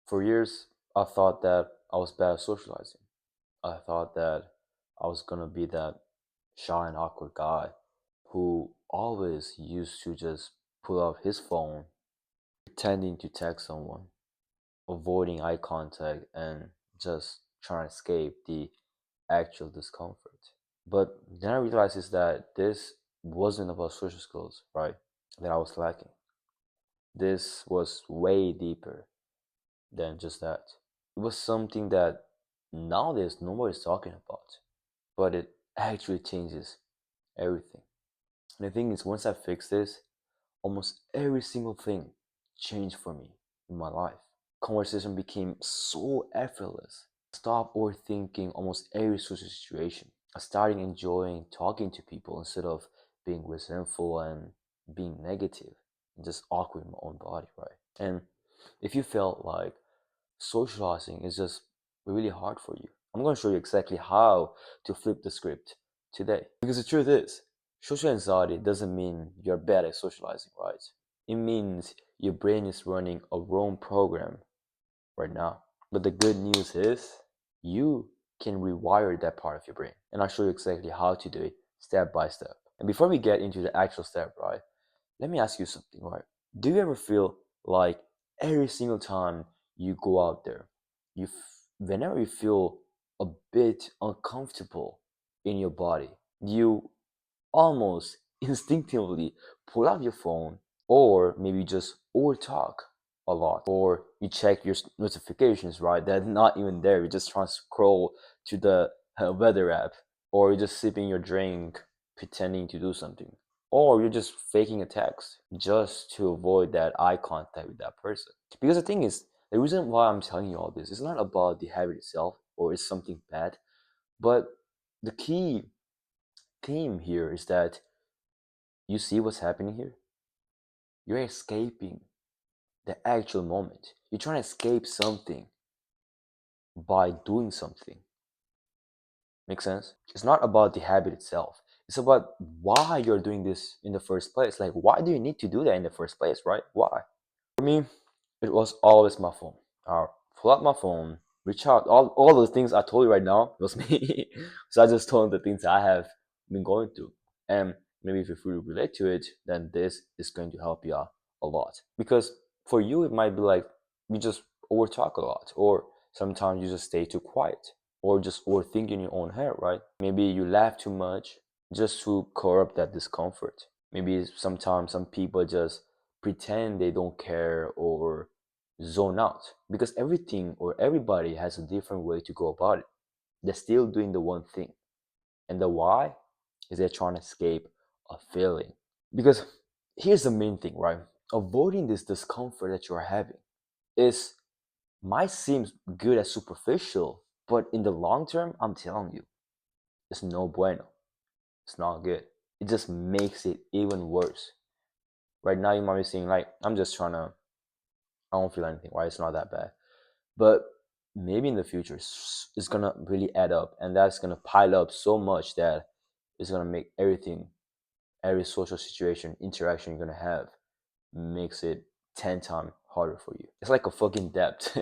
For years, I thought that I was bad at socializing. I thought that I was gonna be that shy and awkward guy who always used to just pull out his phone, pretending to text someone, avoiding eye contact, and just trying to escape the actual discomfort. But then I realized is that this wasn't about social skills, right? That I was lacking. This was way deeper than just that. It was something that nowadays nobody's talking about, but it actually changes everything. And the thing is, once I fixed this, almost every single thing changed for me in my life. Conversation became so effortless. Stop overthinking almost every social situation. I started enjoying talking to people instead of being resentful and being negative and just awkward in my own body, right? And if you felt like socializing is just really hard for you, I'm going to show you exactly how to flip the script today. Because the truth is, social anxiety doesn't mean you're bad at socializing, right? It means your brain is running a wrong program right now. But the good news is you can rewire that part of your brain. And I'll show you exactly how to do it step by step. And before we get into the actual step, right, let me ask you something, right? Do you ever feel like every single time you go out there, whenever you feel a bit uncomfortable in your body, you almost instinctively pull out your phone, or maybe you just over talk a lot, or you check your notifications, right? They're not even there. You just try to scroll to the weather app, or you're just sipping your drink, pretending to do something, or you're just faking a text just to avoid that eye contact with that person. Because the thing is, the reason why I'm telling you all this is not about the habit itself or it's something bad, but the key theme here is that you see what's happening here? You're escaping the actual moment. You're trying to escape something by doing something. Make sense? It's not about the habit itself. It's about why you're doing this in the first place. Like, why do you need to do that in the first place, right? Why? For me, it was always my phone. I pull out my phone, reach out. All those things I told you right now was me. So I just told the things I have been going through. And maybe if you fully relate to it, then this is going to help you out a lot. Because for you, it might be like you just over talk a lot, or sometimes you just stay too quiet, or just overthink in your own head, right? Maybe you laugh too much just to cover up that discomfort. Maybe sometimes some people just pretend they don't care or zone out because everything or everybody has a different way to go about it. They're still doing the one thing. And the why is they're trying to escape a feeling. Because here's the main thing, right? Avoiding this discomfort that you're having is might seem good as superficial, but in the long term, I'm telling you, it's no bueno. It's not good. It just makes it even worse. Right now, you might be saying, like, I'm just trying to, I don't feel anything, right? It's not that bad. But maybe in the future, it's gonna really add up, and that's gonna pile up so much that it's gonna make everything, every social situation, interaction you're gonna have, makes it 10 times harder for you. It's like a fucking debt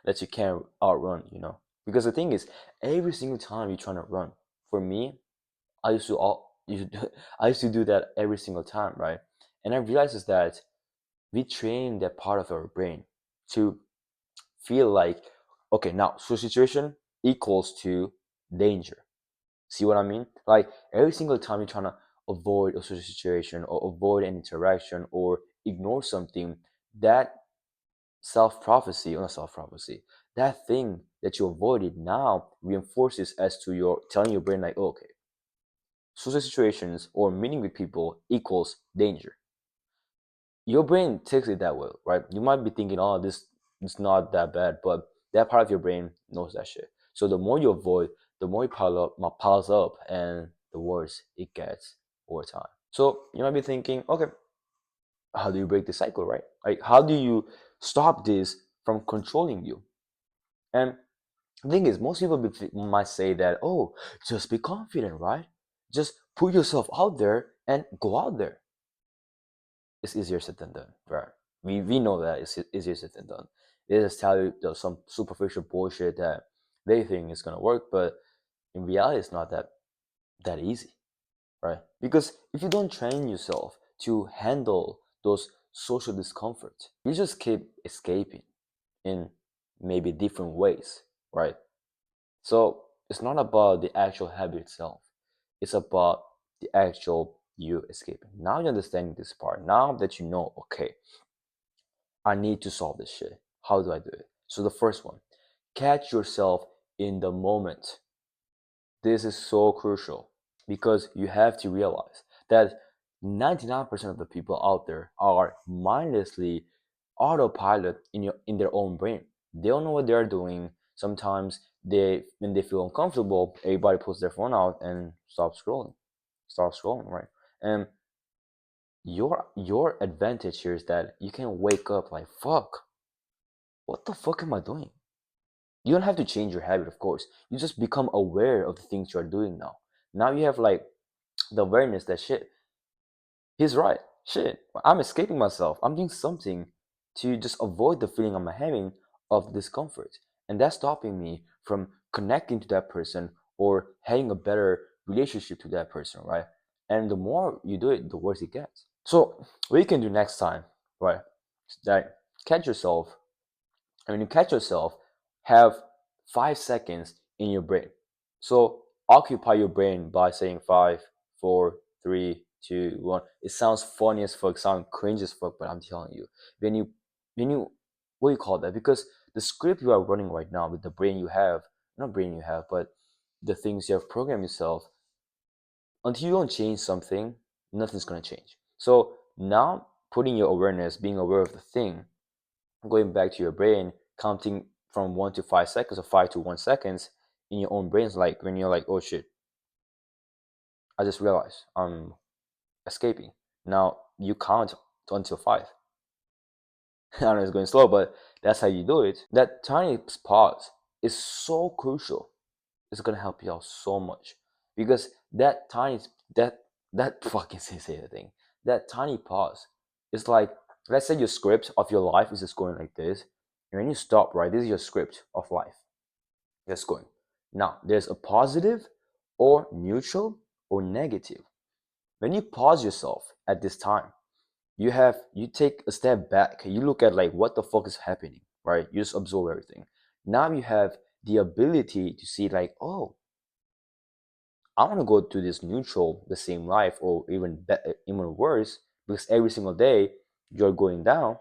that you can't outrun, you know? Because the thing is, every single time you're trying to run, for me, I used to I used to do that every single time, right? And I realized is that we train that part of our brain to feel like, okay, now so situation equals to danger. See what I mean? Like every single time you're trying to avoid a social situation or avoid an interaction or ignore something, that self prophecy or not self prophecy, that thing that you avoided now reinforces as to your telling your brain like, oh, okay, social situations or meeting with people equals danger. Your brain takes it that way, right? You might be thinking, oh, this is not that bad, but that part of your brain knows that shit. So the more you avoid, the more it piles up, and the worse it gets over time. So you might be thinking, okay, how do you break the cycle, right? Like, how do you stop this from controlling you? And the thing is, most people might say that, oh, just be confident, right? Just put yourself out there and go out there. It's easier said than done, right? We know that it's easier said than done. They just tell you some superficial bullshit that they think is gonna work, but in reality, it's not that easy, right? Because if you don't train yourself to handle those social discomforts, you just keep escaping in maybe different ways, right? So it's not about the actual habit itself. It's about the actual you escaping. Now you're understanding this part. Now that you know, okay, I need to solve this shit. How do I do it? So the first one, catch yourself in the moment. This is so crucial because you have to realize that 99% of the people out there are mindlessly autopilot in their own brain. They don't know what they're doing. Sometimes they when they feel uncomfortable, everybody puts their phone out and start scrolling, right? And your advantage here is that you can wake up like, fuck, what the fuck am I doing? You don't have to change your habit, of course. You just become aware of the things you're doing now. Now you have like the awareness that shit, he's right. Shit, I'm escaping myself. I'm doing something to just avoid the feeling I'm having of discomfort. And that's stopping me from connecting to that person or having a better relationship to that person, right? And the more you do it, the worse it gets. So, what you can do next time, right? That catch yourself, and when you catch yourself, have 5 seconds in your brain. So occupy your brain by saying five, four, three, two, one. It sounds funny as fuck, sounds cringe as fuck, but I'm telling you, when you when you what do you call that? Because the script you are running right now with the brain you have, not brain you have, but the things you have programmed yourself, until you don't change something, nothing's gonna change. So now putting your awareness, being aware of the thing, going back to your brain, counting from 1 to 5 seconds or 5 to 1 seconds in your own brains, like when you're like, oh shit, I just realized I'm escaping. Now you count until five. I know it's going slow, but that's how you do it. That tiny pause is so crucial. It's gonna help you out so much because that that fucking say the thing. That tiny pause is like, let's say your script of your life is just going like this, and when you stop, right, this is your script of life. Just going. Now there's a positive or neutral or negative. When you pause yourself at this time, you take a step back, you look at like what the fuck is happening, right? You just absorb everything. Now you have the ability to see like, oh, I want to go to this neutral, the same life, or even worse, because every single day you're going down.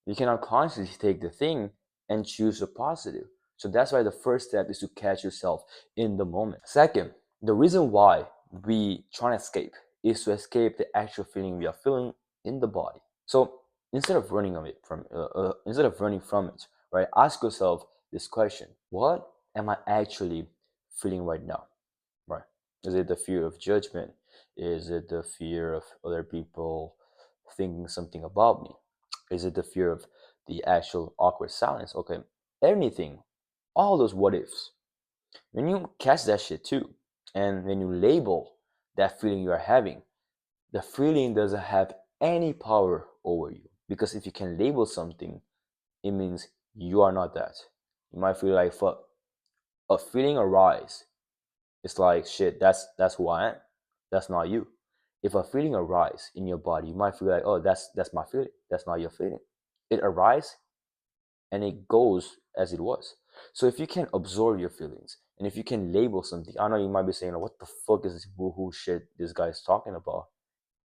You cannot consciously take the thing and choose the positive. So that's why the first step is to catch yourself in the moment. Second, the reason why we try to escape is to escape the actual feeling we are feeling in the body. So instead of running from it, right? Ask yourself this question: what am I actually feeling right now? Right. Is it the fear of judgment? Is it the fear of other people thinking something about me? Is it the fear of the actual awkward silence? Okay. Anything. All those what ifs. When you catch that shit too, and when you label that feeling you are having, the feeling doesn't have any power over you. Because if you can label something, it means you are not that. You might feel like fuck. A feeling arise, it's like shit, that's who I am. That's not you. If a feeling arises in your body, you might feel like, oh, that's my feeling. That's not your feeling. It arises and it goes as it was. So if you can absorb your feelings and if you can label something, I know you might be saying, what the fuck is this woohoo shit this guy is talking about?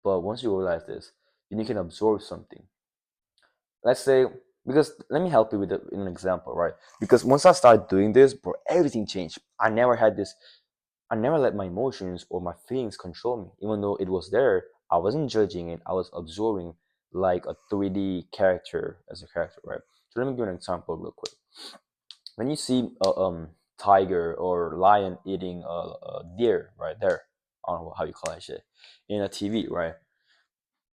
But once you realize this, then you can absorb something. Let's say, because let me help you with an example, right? Because once I started doing this, bro, everything changed. I never let my emotions or my feelings control me. Even though it was there, I wasn't judging it. I was absorbing like a 3D character as a character, right? So let me give you an example real quick. When you see a tiger or lion eating a deer right there, I don't know how you call that shit, in a TV, right?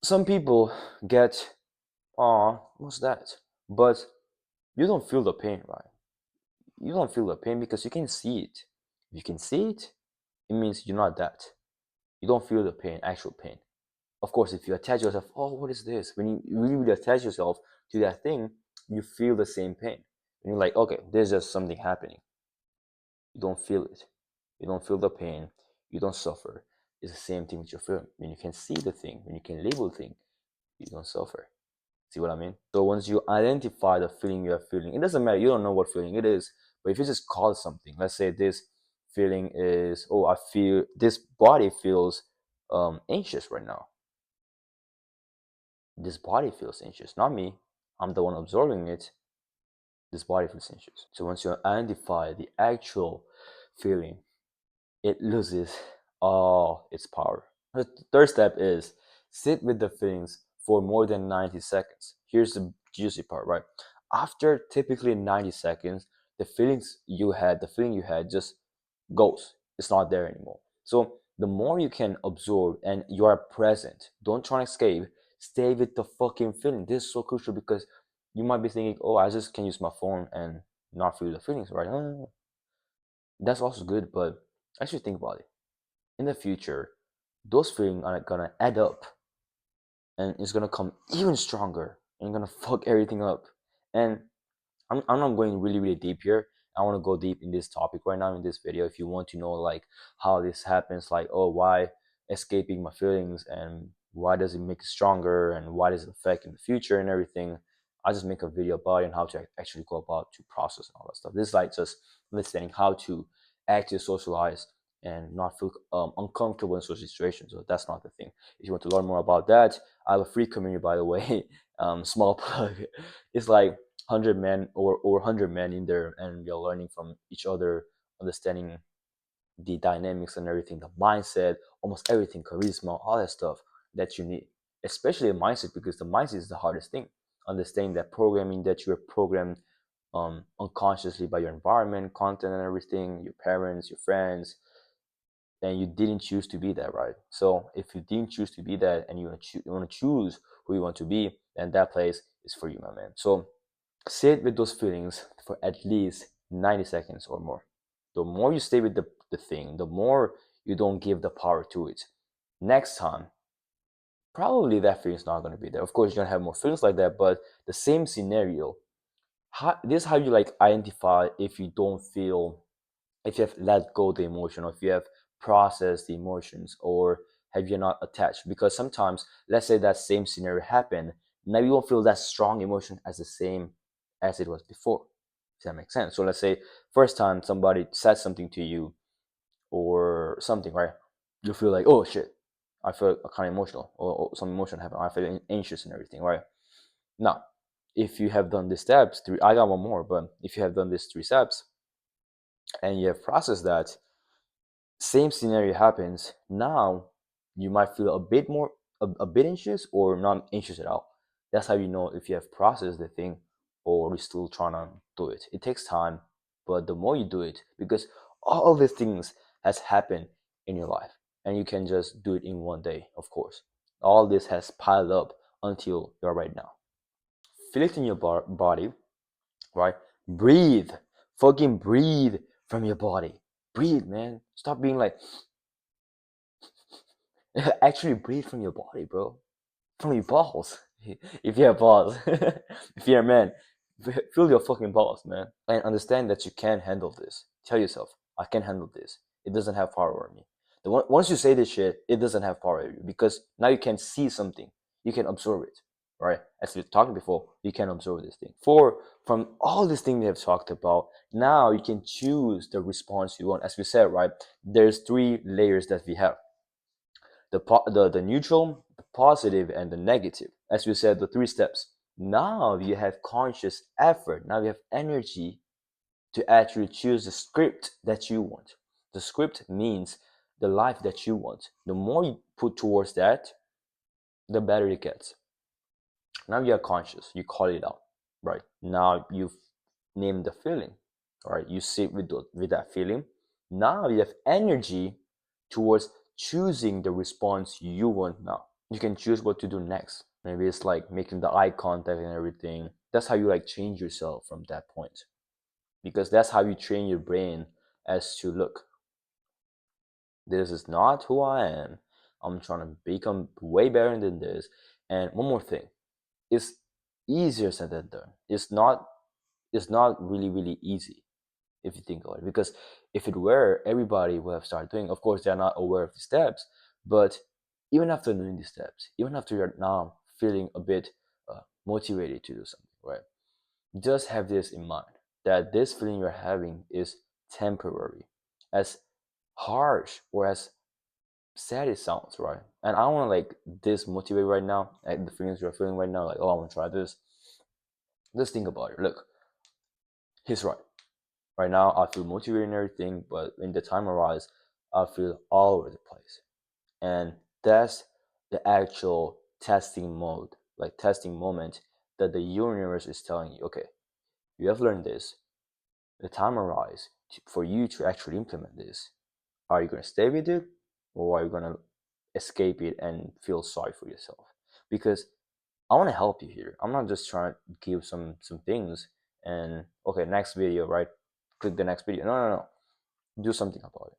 Some people get, "Aw, what's that?" But you don't feel the pain, right? You don't feel the pain because you can see it. If you can see it, it means you're not that. You don't feel the pain, actual pain. Of course, if you attach yourself, oh, what is this? When you really, really attach yourself to that thing, you feel the same pain. And you're like, okay, there's just something happening. You don't feel it. You don't feel the pain. You don't suffer. It's the same thing with your feeling. When you can see the thing, when you can label the thing, you don't suffer. See what I mean? So once you identify the feeling you are feeling, it doesn't matter. You don't know what feeling it is, but if you just call it something, let's say this feeling is, oh, I feel this body feels anxious right now. This body feels anxious, not me. I'm the one absorbing it. This body feels anxious. So once you identify the actual feeling, it loses all its power. The third step is sit with the feelings for more than 90 seconds. Here's the juicy part, right? After typically 90 seconds, the feeling you had just goes. It's not there anymore. So the more you can absorb and you are present, don't try to escape, stay with the fucking feeling. This is so crucial because you might be thinking, oh, I just can use my phone and not feel the feelings, right? No, no, no. That's also good, but actually think about it. In the future, those feelings are gonna add up and it's gonna come even stronger and gonna fuck everything up. And I'm not going really, really deep here. I want to go deep in this topic right now in this video. If you want to know like how this happens, like, oh, why escaping my feelings and why does it make it stronger and why does it affect in the future and everything, I'll just make a video about it and how to actually go about to process and all that stuff. This is like just listening how to actually socialize and not feel uncomfortable in social situations. So that's not the thing. If you want to learn more about that, I have a free community, by the way. Small plug. It's like 100 men or 100 men in there, and we are learning from each other, understanding the dynamics and everything, the mindset, almost everything, charisma, all that stuff that you need, especially the mindset, because the mindset is the hardest thing. Understanding that programming that you're programmed unconsciously by your environment, content, and everything, your parents, your friends, and you didn't choose to be that, right? So if you didn't choose to be that, and you want to choose who you want to be, then that place is for you, my man. So sit with those feelings for at least 90 seconds or more. The more you stay with the thing, the more you don't give the power to it. Next time, probably that feeling's not going to be there. Of course, you're going to have more feelings like that, but the same scenario. This is how you like identify if you don't feel, if you have let go the emotion, or if you have processed the emotions, or have you not attached. Because sometimes, let's say that same scenario happened, now you won't feel that strong emotion as the same as it was before. Does that make sense? So let's say first time somebody said something to you or something, right? You feel like, oh shit, I feel kind of emotional, or some emotion happened, I feel anxious and everything, right? Now, if you have done these steps, I got one more, but if you have done these 3 steps and you have processed that, same scenario happens, now you might feel a bit more, a bit anxious or not anxious at all. That's how you know if you have processed the thing or you're still trying to do it. It takes time, but the more you do it, because all of these things has happened in your life, and you can just do it in one day, of course. All this has piled up until you're right now. Feel it in your body, right? Breathe. Fucking breathe from your body. Breathe, man. Stop being like, actually breathe from your body, bro. From your balls. If you have balls. If you're a man, feel your fucking balls, man. And understand that you can handle this. Tell yourself, I can handle this. It doesn't have power over me. Once you say this shit, it doesn't have power over you, because now you can see something. You can absorb it, right? As we talked before, you can absorb this thing. From all this thing we have talked about, now you can choose the response you want. As we said, right? There's 3 layers that we have: the neutral, the positive, and the negative. As we said, the 3 steps. Now you have conscious effort. Now you have energy to actually choose the script that you want. The script means the life that you want. The more you put towards that, the better it gets. Now you are conscious. You call it out, right? Now you've named the feeling, right? You sit with that feeling. Now you have energy towards choosing the response you want now. You can choose what to do next. Maybe it's like making the eye contact and everything. That's how you like change yourself from that point. Because that's how you train your brain as to look. This is not who I am. I'm trying to become way better than this. And one more thing is easier said than done. It's not really really easy if you think about it. Because if it were, everybody would have started doing. Of course, they're not aware of the steps, but even after doing these steps, even after you're now feeling a bit motivated to do something, right? Just have this in mind that this feeling you're having is temporary, as harsh or as sad it sounds, right? And I don't want to like dismotivate right now at the feelings you're feeling right now, like, oh, I want to try this. Just think about it. Look, he's right. Right now, I feel motivated and everything, but when the time arrives, I feel all over the place. And that's the actual testing mode, like testing moment that the universe is telling you, okay, you have learned this. The time arrives for you to actually implement this. Are you going to stay with it, or are you going to escape it and feel sorry for yourself? Because I want to help you here. I'm not just trying to give some things and okay, next video, right? Click the next video. No, no, no. Do something about it.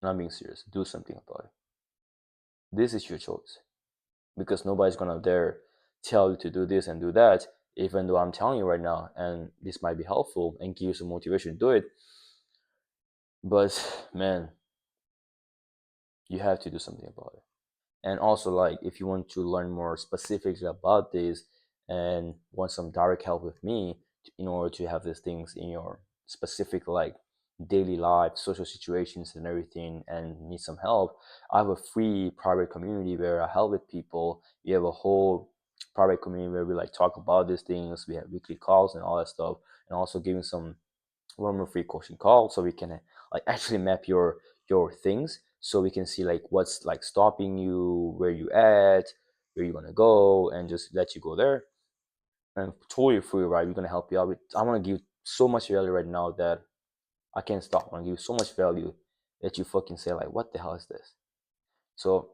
Not being serious. Do something about it. This is your choice because nobody's gonna dare tell you to do this and do that. Even though I'm telling you right now, and this might be helpful and give you some motivation to do it, but man, you have to do something about it. And also, like, if you want to learn more specifics about this and want some direct help with me in order to have these things in your specific like daily life, social situations and everything, and need some help, I have a free private community where I help with people. We have a whole private community where we like talk about these things. We have weekly calls and all that stuff, and also giving some one more free coaching call so we can like actually map your things, so we can see like what's like stopping you, where you at, where you want to go, and just let you go there. And totally free, right? We're gonna help you out with, I want to give so much value right now that I can't stop. I want to give you so much value that you fucking say like, what the hell is this? So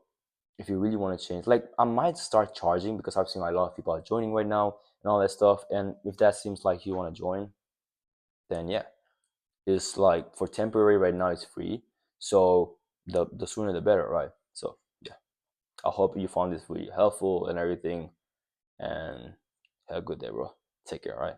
if you really want to change, like, I might start charging because I've seen like, a lot of people are joining right now and all that stuff. And if that seems like you want to join, then yeah, is like for temporary right now it's free. So the sooner the better, right? So yeah, I hope you found this really helpful and everything, and have a good day, bro. Take care. All right.